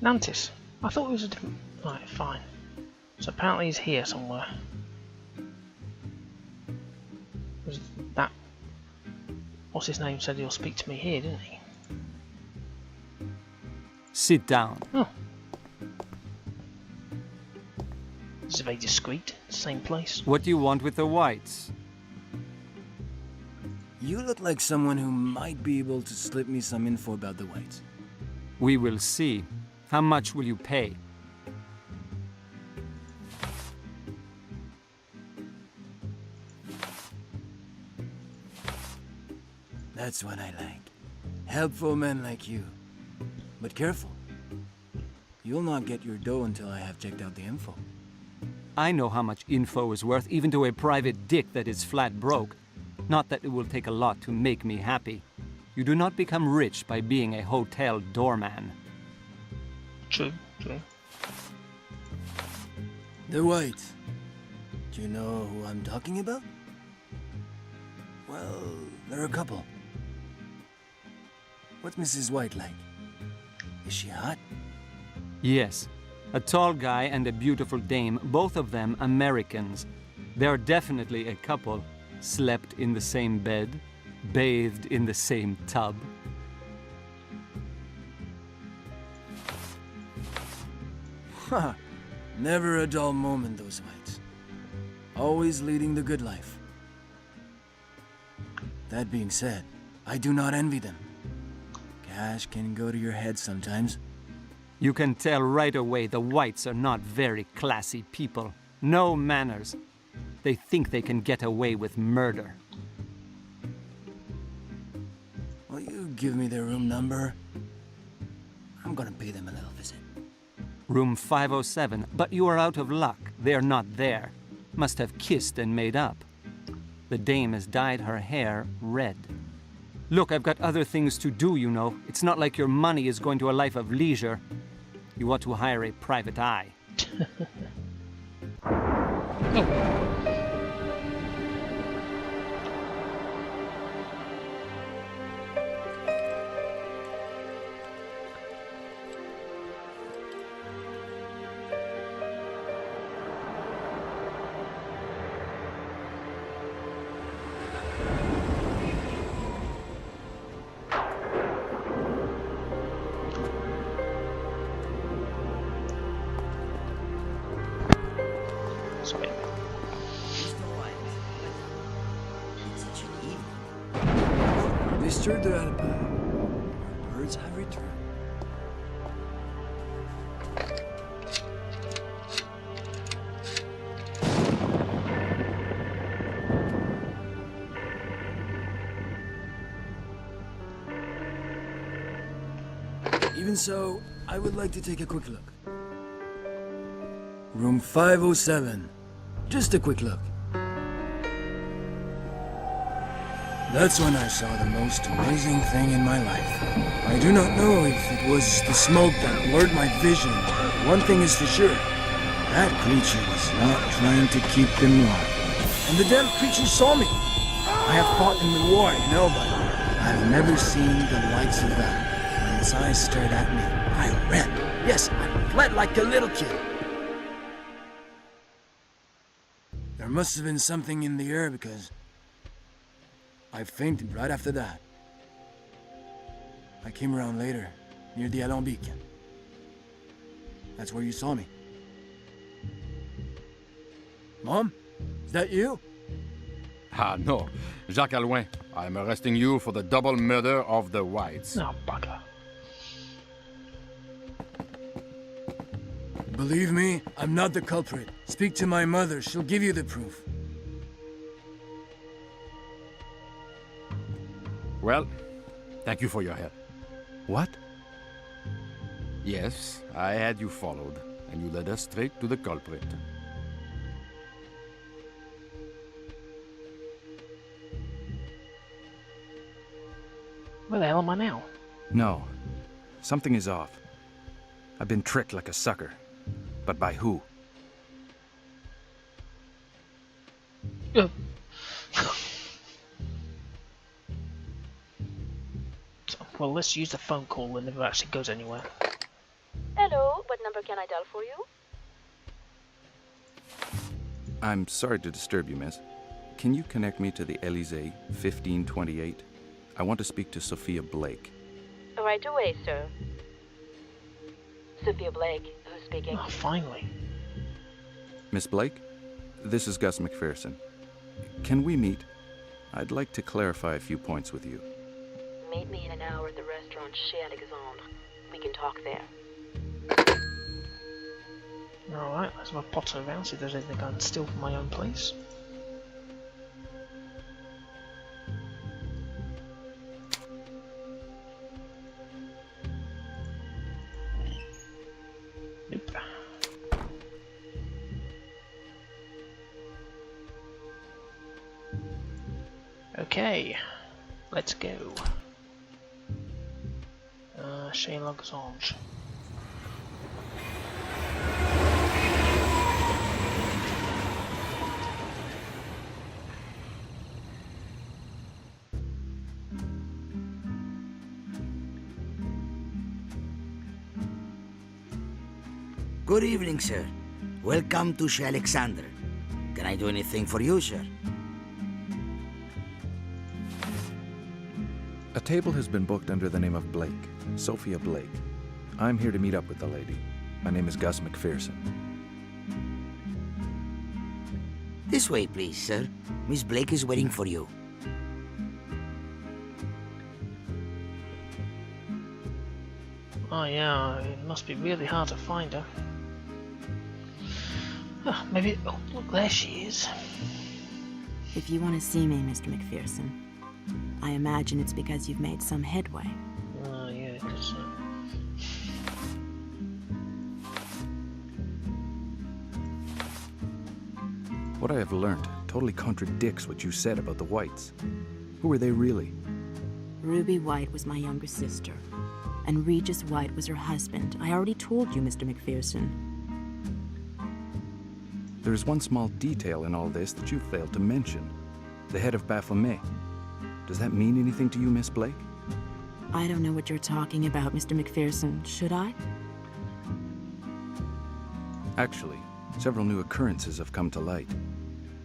Nantis. I thought it was a different... Right, fine. So apparently he's here somewhere. Was that... What's his name said he'll speak to me here, didn't he? Sit down. Oh. This is very discreet. Same place. What do you want with the whites? You look like someone who might be able to slip me some info about the whites. We will see. How much will you pay? That's what I like. Helpful men like you. But careful. You'll not get your dough until I have checked out the info. I know how much info is worth, even to a private dick that is flat broke. Not that it will take a lot to make me happy. You do not become rich by being a hotel doorman. True, true. The whites. Do you know who I'm talking about? Well, there are a couple. What's Mrs. White like? Is she hot? Yes. A tall guy and a beautiful dame, both of them Americans. They are definitely a couple. Slept in the same bed, bathed in the same tub. Ha! Never a dull moment, those whites. Always leading the good life. That being said, I do not envy them. Cash can go to your head sometimes. You can tell right away the whites are not very classy people. No manners. They think they can get away with murder. Will you give me their room number? I'm gonna pay them a little visit. Room 507, but you are out of luck. They are not there. Must have kissed and made up. The dame has dyed her hair red. Look, I've got other things to do, you know. It's not like your money is going to a life of leisure. You ought to hire a private eye. Oh. Sorry. Mr. de Alba, our birds have returned. Even so, I would like to take a quick look. Room 507. Just a quick look. That's when I saw the most amazing thing in my life. I do not know if it was the smoke that blurred my vision, but one thing is for sure. That creature was not trying to keep them warm. And the damn creature saw me. I have fought in the war, you know, but I've never seen the likes of that. When its eyes stared at me, I ran. Yes, I fled like a little kid. There must have been something in the air because I fainted right after that. I came around later, near the Alambic. That's where you saw me. Mom? Is that you? Ah, no. Jacques Alouin, I'm arresting you for the double murder of the whites. Oh, bugger. Believe me, I'm not the culprit. Speak to my mother, she'll give you the proof. Well, thank you for your help. What? Yes, I had you followed, and you led us straight to the culprit. Where the hell am I now? No. Something is off. I've been tricked like a sucker. But by who? Well, let's use the phone call and if it actually goes anywhere. Hello, number can I dial for you? I'm sorry to disturb you, miss. Can you connect me to the Elysee 1528? I want to speak to Sophia Blake. Right away, sir. Sophia Blake, who's speaking? Oh, finally. Miss Blake? This is Gus McPherson. Can we meet? I'd like to clarify a few points with you. Meet me in an hour at the restaurant Chez Alexandre. We can talk there. Alright, let's have a potter around, see if there's anything I can steal from my own place. Nope. Okay, let's go. Chez Alexandre. Good evening, sir. Welcome to Chez Alexandre. Can I do anything for you, sir? A table has been booked under the name of Blake, Sophia Blake. I'm here to meet up with the lady. My name is Gus McPherson. This way, please, sir. Miss Blake is waiting for you. Oh yeah, it must be really hard to find her. Oh, maybe... Oh, look, there she is. If you want to see me, Mr. McPherson, I imagine it's because you've made some headway. Oh yeah, because... What I have learned totally contradicts what you said about the Whites. Who are they really? Ruby White was my younger sister, and Regis White was her husband. I already told you, Mr. McPherson. There's one small detail in all this that you failed to mention. The head of Baphomet. Does that mean anything to you, Miss Blake? I don't know what you're talking about, Mr. McPherson. Should I? Actually, several new occurrences have come to light.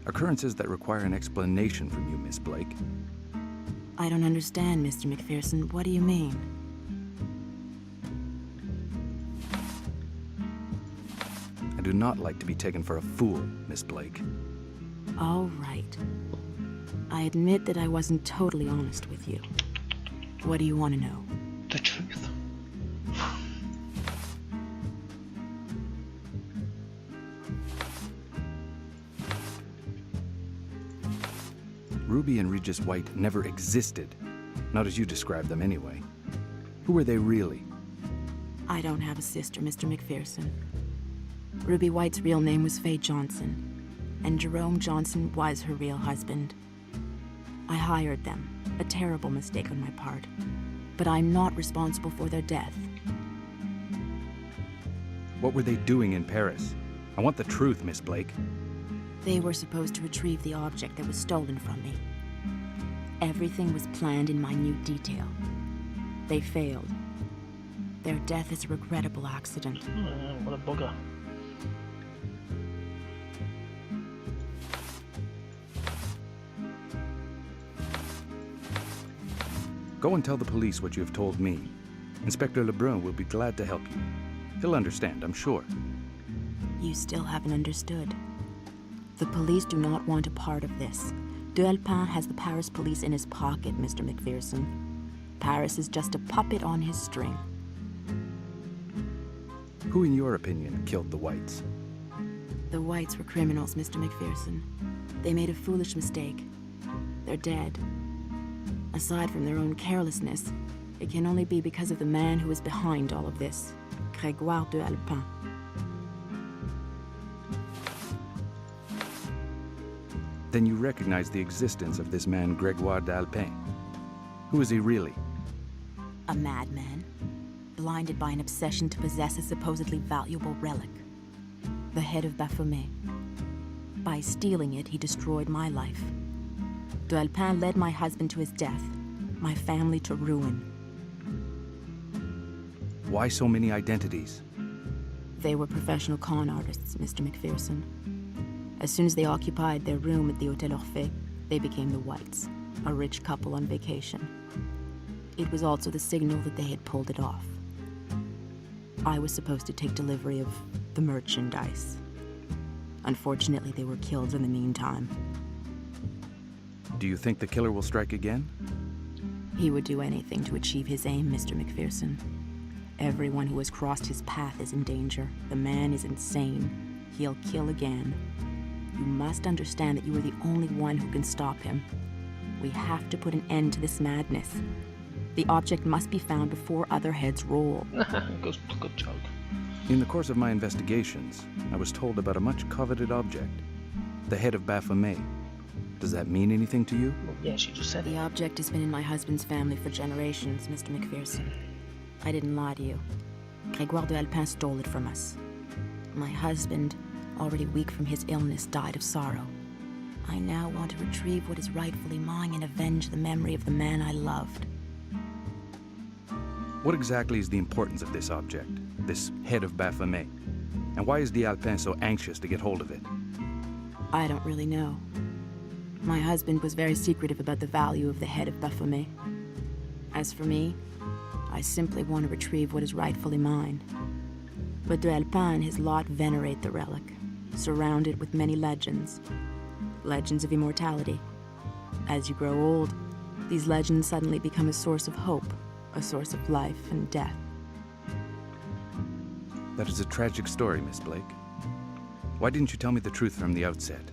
Occurrences that require an explanation from you, Miss Blake. I don't understand, Mr. McPherson. What do you mean? I do not like to be taken for a fool, Miss Blake. All right. I admit that I wasn't totally honest with you. What do you want to know? The truth. Ruby and Regis White never existed. Not as you described them anyway. Who were they really? I don't have a sister, Mr. McPherson. Ruby White's real name was Faye Johnson, and Jerome Johnson was her real husband. I hired them, a terrible mistake on my part, but I'm not responsible for their death. What were they doing in Paris? I want the truth, Miss Blake. They were supposed to retrieve the object that was stolen from me. Everything was planned in minute detail. They failed. Their death is a regrettable accident. Oh, what a bugger. Go and tell the police what you have told me. Inspector Lebrun will be glad to help you. He'll understand, I'm sure. You still haven't understood. The police do not want a part of this. De Alpin has the Paris police in his pocket, Mr. McPherson. Paris is just a puppet on his string. Who, in your opinion, killed the Whites? The Whites were criminals, Mr. McPherson. They made a foolish mistake. They're dead. Aside from their own carelessness, it can only be because of the man who is behind all of this, Grégoire de Alpin. Then you recognize the existence of this man, Grégoire d'Alpin. Who is he really? A madman, blinded by an obsession to possess a supposedly valuable relic. The head of Baphomet. By stealing it, he destroyed my life. De Alpin led my husband to his death, my family to ruin. Why so many identities? They were professional con artists, Mr. McPherson. As soon as they occupied their room at the Hotel Orphée, they became the Whites, a rich couple on vacation. It was also the signal that they had pulled it off. I was supposed to take delivery of the merchandise. Unfortunately, they were killed in the meantime. Do you think the killer will strike again? He would do anything to achieve his aim, Mr. McPherson. Everyone who has crossed his path is in danger. The man is insane. He'll kill again. You must understand that you are the only one who can stop him. We have to put an end to this madness. The object must be found before other heads roll. Good joke. In the course of my investigations, I was told about a much coveted object, the head of Baphomet. Does that mean anything to you? Well, yes, you just said The it. object has been in my husband's family for generations, Mr. McPherson. I didn't lie to you. Grégoire de Alpin stole it from us. My husband, already weak from his illness, died of sorrow. I now want to retrieve what is rightfully mine and avenge the memory of the man I loved. What exactly is the importance of this object, this head of Baphomet? And why is the Alpin so anxious to get hold of it? I don't really know. My husband was very secretive about the value of the head of Baphomet. As for me, I simply want to retrieve what is rightfully mine. But de Alpin and his lot venerate the relic, surrounded with many legends. Legends of immortality. As you grow old, these legends suddenly become a source of hope, a source of life and death. That is a tragic story, Miss Blake. Why didn't you tell me the truth from the outset?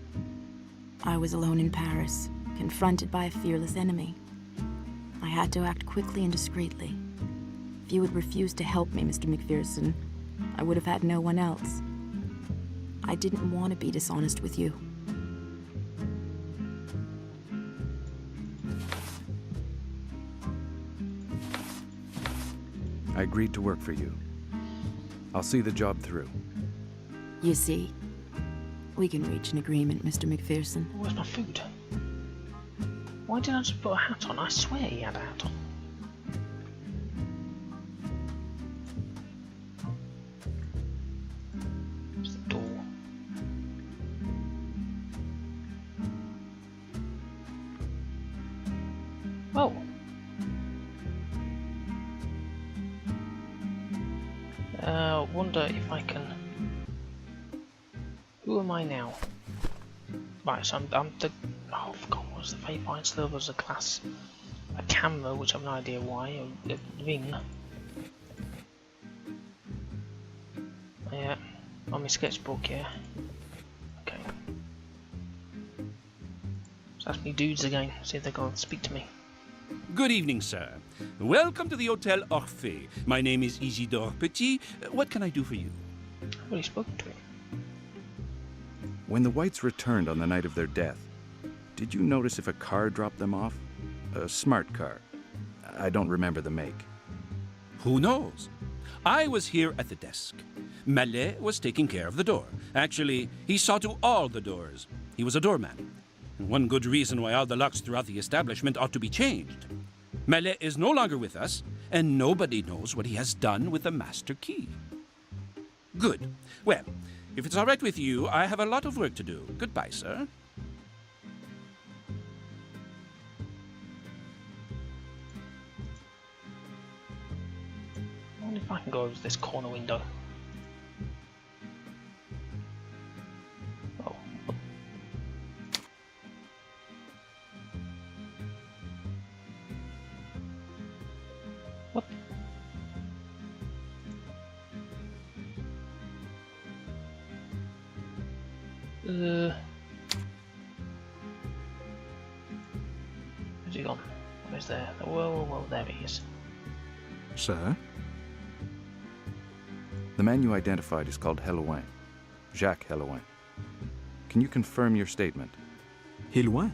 I was alone in Paris, confronted by a fearless enemy. I had to act quickly and discreetly. If you had refused to help me, Mr. McPherson, I would have had no one else. I didn't want to be dishonest with you. I agreed to work for you. I'll see the job through. You see, we can reach an agreement, Mr. McPherson. Where's my food? Why didn't I just put a hat on? I swear he had a hat on. There's the door. Oh. Wonder if I can. Who am I now? Right, so I'm the. Oh, I forgot what was the fate fine silver was a class. A camera, which I have no idea why. A ring. Yeah, on my sketchbook, yeah. Okay. So that's me dudes again. See if they're going to speak to me. Good evening, sir. Welcome to the Hotel Orphée. My name is Isidore Petit. What can I do for you? I've already spoken to him. When the Whites returned on the night of their death, did you notice if a car dropped them off? A smart car. I don't remember the make. Who knows? I was here at the desk. Mallet was taking care of the door. Actually, he saw to all the doors. He was a doorman. And one good reason why all the locks throughout the establishment ought to be changed. Mallet is no longer with us, and nobody knows what he has done with the master key. Good. Well, if it's all right with you, I have a lot of work to do. Goodbye, sir. I wonder if I can go over to this corner window. Oh. What? Where's he gone? Where's there? Whoa, there he is. Sir? The man you identified is called Helouin. Jacques Helouin. Can you confirm your statement? Helouin?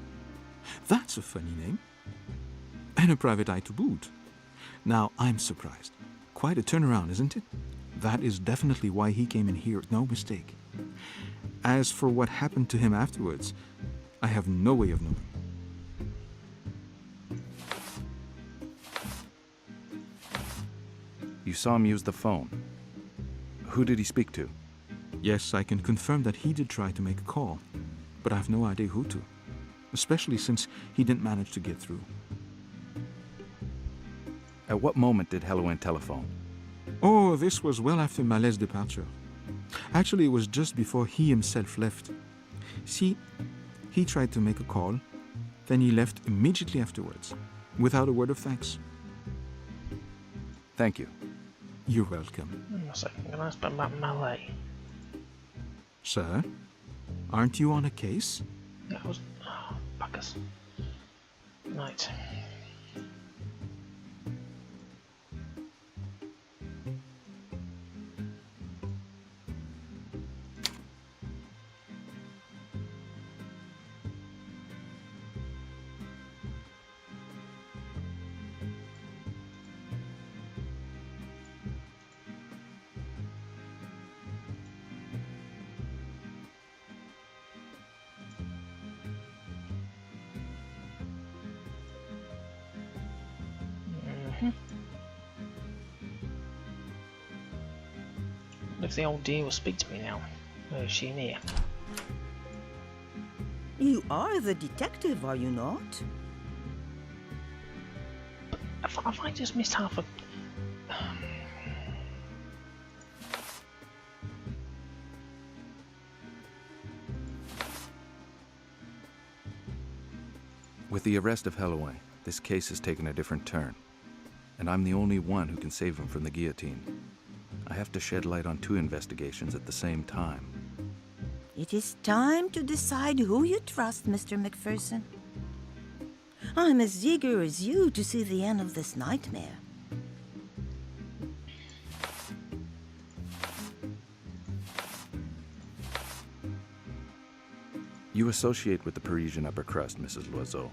That's a funny name. And a private eye to boot. Now, I'm surprised. Quite a turnaround, isn't it? That is definitely why he came in here, no mistake. As for what happened to him afterwards, I have no way of knowing. You saw him use the phone. Who did he speak to? Yes, I can confirm that he did try to make a call, but I have no idea who to, especially since he didn't manage to get through. At what moment did Halloween telephone? Oh, this was well after Malet's departure. Actually, it was just before he himself left. See, he tried to make a call, then he left immediately afterwards, without a word of thanks. Thank you. You're welcome. Hang on a second, can I ask about Malay? Sir, aren't you on a case? Yeah, I was... Oh, buggers. Right. If the old dear will speak to me now. Where is she near? You are the detective, are you not? Have I just missed half a... With the arrest of Halloween, this case has taken a different turn, and I'm the only one who can save him from the guillotine. I have to shed light on 2 investigations at the same time. It is time to decide who you trust, Mr. McPherson. I'm as eager as you to see the end of this nightmare. You associate with the Parisian upper crust, Mrs. Loiseau.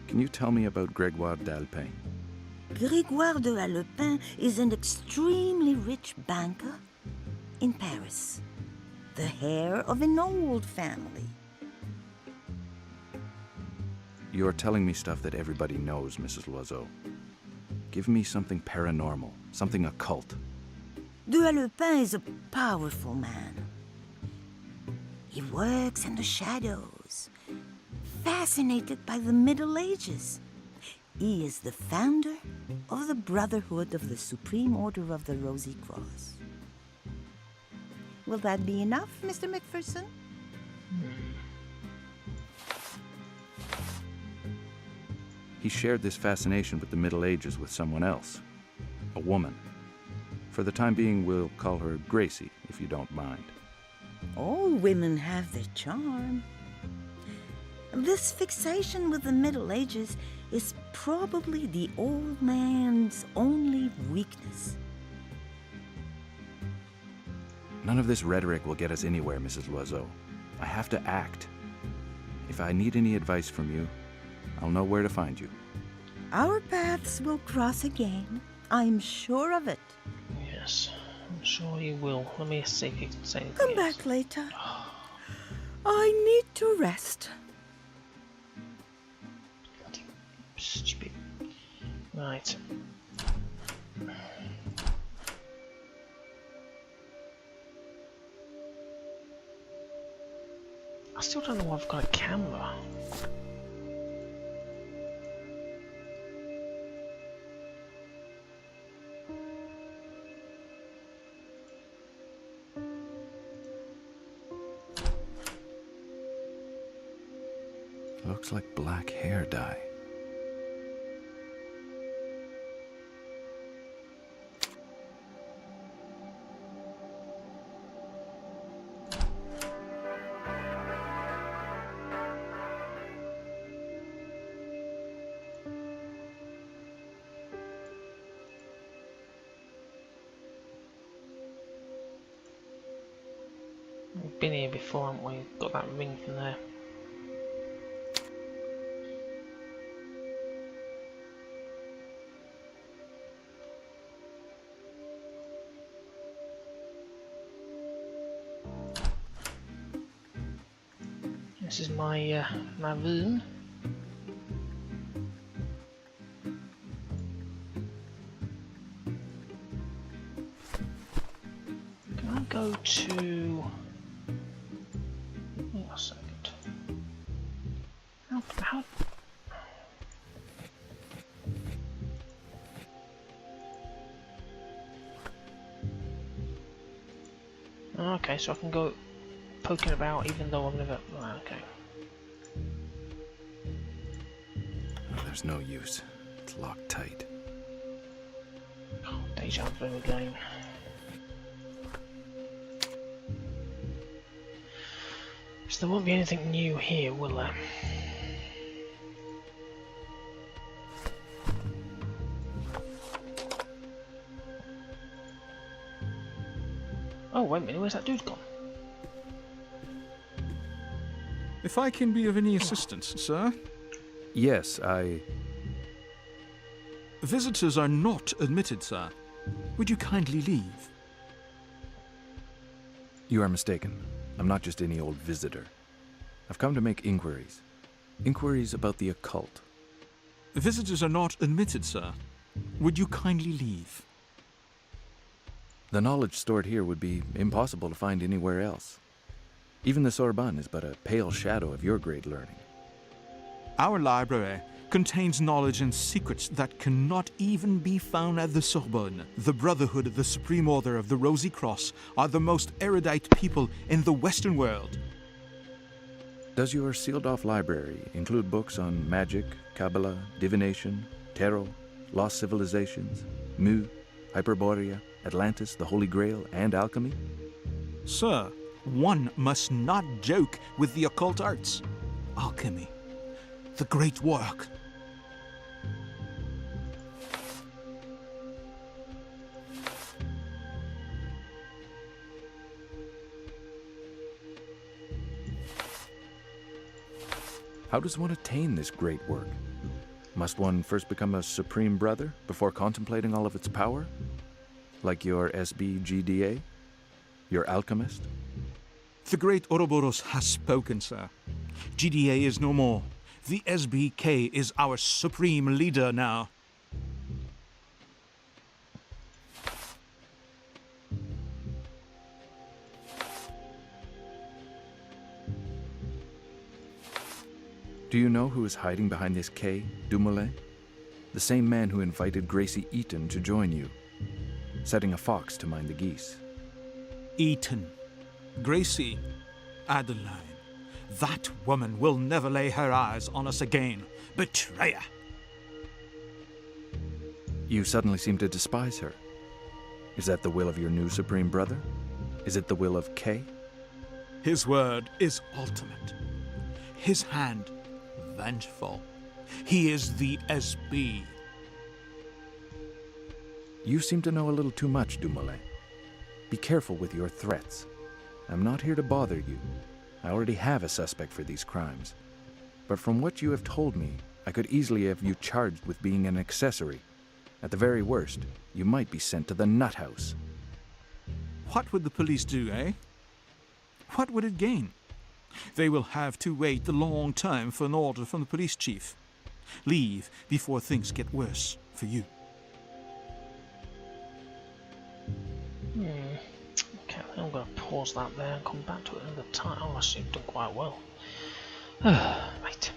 Can you tell me about Grégoire d'Alpin? Grégoire de Alpin is an extremely rich banker in Paris, the heir of an old family. You're telling me stuff that everybody knows, Mrs. Loiseau. Give me something paranormal, something occult. De Alpin is a powerful man. He works in the shadows, fascinated by the Middle Ages. He is the founder of the Brotherhood of the Supreme Order of the Rosy Cross. Will that be enough, Mr. McPherson? He shared this fascination with the Middle Ages with someone else, a woman. For the time being, we'll call her Gracie, if you don't mind. All women have their charm. This fixation with the Middle Ages is probably the old man's only weakness. None of this rhetoric will get us anywhere, Mrs. Loiseau. I have to act. If I need any advice from you, I'll know where to find you. Our paths will cross again. I'm sure of it. Yes, I'm sure you will. Let me see if you can say anything Come else. back later. I need to rest. Bloody stupid. Right. I still don't know why I've got a camera. Looks like black hair dye. We've been here before, haven't we? Got that ring from there. This is my my room. go to... Hang on a second. How... Okay, so I can go poking about even though I've never... Right, okay. Oh, there's no use. It's locked tight. Oh, deja vu again. So there won't be anything new here, will there? Oh, wait a minute, where's that dude gone? If I can be of any assistance, sir? Yes, Visitors are not admitted, sir. Would you kindly leave? You are mistaken. I'm not just any old visitor. I've come to make inquiries. Inquiries about the occult. Visitors are not admitted, sir. Would you kindly leave? The knowledge stored here would be impossible to find anywhere else. Even the Sorbonne is but a pale shadow of your great learning. Our library contains knowledge and secrets that cannot even be found at the Sorbonne. The Brotherhood of the Supreme Order of the Rosy Cross are the most erudite people in the Western world. Does your sealed-off library include books on magic, Kabbalah, divination, tarot, lost civilizations, Mu, Hyperborea, Atlantis, the Holy Grail, and alchemy? Sir, one must not joke with the occult arts. Alchemy, the great work. How does one attain this great work? Must one first become a Supreme Brother before contemplating all of its power? Like your SBGDA? Your alchemist? The great Ouroboros has spoken, sir. GDA is no more. The SBK is our supreme leader now. Do you know who is hiding behind this K, Dumoulin? The same man who invited Gracie Eaton to join you, setting a fox to mind the geese. Eaton, Gracie, Adeline. That woman will never lay her eyes on us again. Betrayer! You suddenly seem to despise her. Is that the will of your new Supreme Brother? Is it the will of K? His word is ultimate. His hand, vengeful. He is the SB. You seem to know a little too much, Dumoulin. Be careful with your threats. I'm not here to bother you. I already have a suspect for these crimes. But from what you have told me, I could easily have you charged with being an accessory. At the very worst, you might be sent to the nut house. What would the police do, eh? What would it gain? They will have to wait a long time for an order from the police chief. Leave before things get worse for you. Okay, I think I'm going to pause that there and come back to it another time. Oh, I seem to have done quite well. Right.